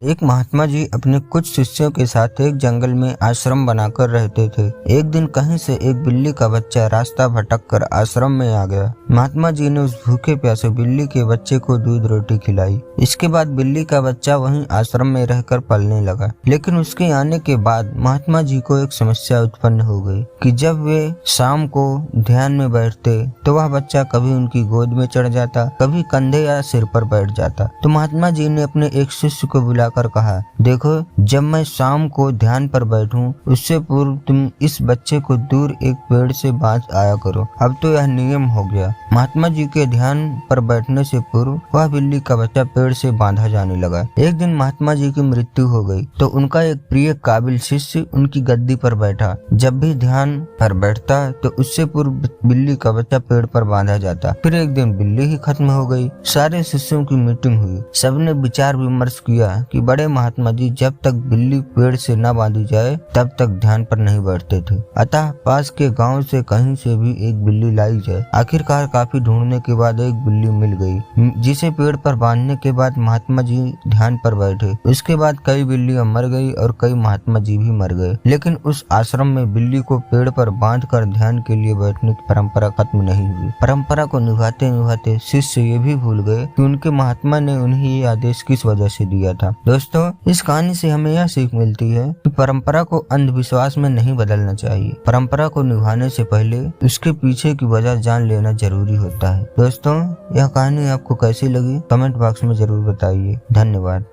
एक महात्मा जी अपने कुछ शिष्यों के साथ एक जंगल में आश्रम बनाकर रहते थे। एक दिन कहीं से एक बिल्ली का बच्चा रास्ता भटक कर आश्रम में आ गया। महात्मा जी ने उस भूखे प्यासे बिल्ली के बच्चे को दूध रोटी खिलाई। इसके बाद बिल्ली का बच्चा वहीं आश्रम में रहकर पलने लगा। लेकिन उसके आने के बाद महात्मा जी को एक समस्या उत्पन्न हो गई कि जब वे शाम को ध्यान में बैठते तो वह बच्चा कभी उनकी गोद में चढ़ जाता, कभी कंधे या सिर पर बैठ जाता। तो महात्मा जी ने अपने एक शिष्य को बुलाकर कहा, देखो, जब मैं शाम को ध्यान पर बैठूं उससे पूर्व तुम इस बच्चे को दूर एक पेड़ से बांध आया करो। अब तो यह नियम हो गया। महात्मा जी के ध्यान पर बैठने से पूर्व वह बिल्ली का बच्चा पेड़ से बांधा जाने लगा। एक दिन महात्मा जी की मृत्यु हो गई तो उनका एक प्रिय काबिल शिष्य उनकी गद्दी पर बैठा। जब भी ध्यान पर बैठता तो उससे पूर्व बिल्ली का बच्चा पेड़ पर बांधा जाता। फिर एक दिन बिल्ली ही खत्म हो गई। सारे शिष्यों की मीटिंग हुई। सबने विचार विमर्श किया कि बड़े महात्मा जी जब तक बिल्ली पेड़ से न बांधी जाए तब तक ध्यान पर नहीं बैठते थे। अतः पास के गांव से कहीं से भी एक बिल्ली लाई जाए। आखिरकार काफी ढूंढने के बाद एक बिल्ली मिल गई, जिसे पेड़ पर बांधने के बाद महात्मा जी ध्यान पर बैठे। उसके बाद कई बिल्लियां मर गई और कई महात्मा जी भी मर गए। लेकिन उस आश्रम में बिल्ली को पेड़ पर बांध कर ध्यान के लिए बैठने की परंपरा खत्म नहीं हुई। परंपरा को निभाते निभाते शिष्य ये भी भूल गए कि उनके महात्मा ने उन्हें ये आदेश किस वजह से दिया था। दोस्तों, इस कहानी से हमें यह सीख मिलती है कि परंपरा को अंधविश्वास में नहीं बदलना चाहिए। परंपरा को निभाने से पहले उसके पीछे की वजह जान लेना जरूरी होता है। दोस्तों, यह कहानी आपको कैसी लगी कमेंट बॉक्स में जरूर बताइए। धन्यवाद।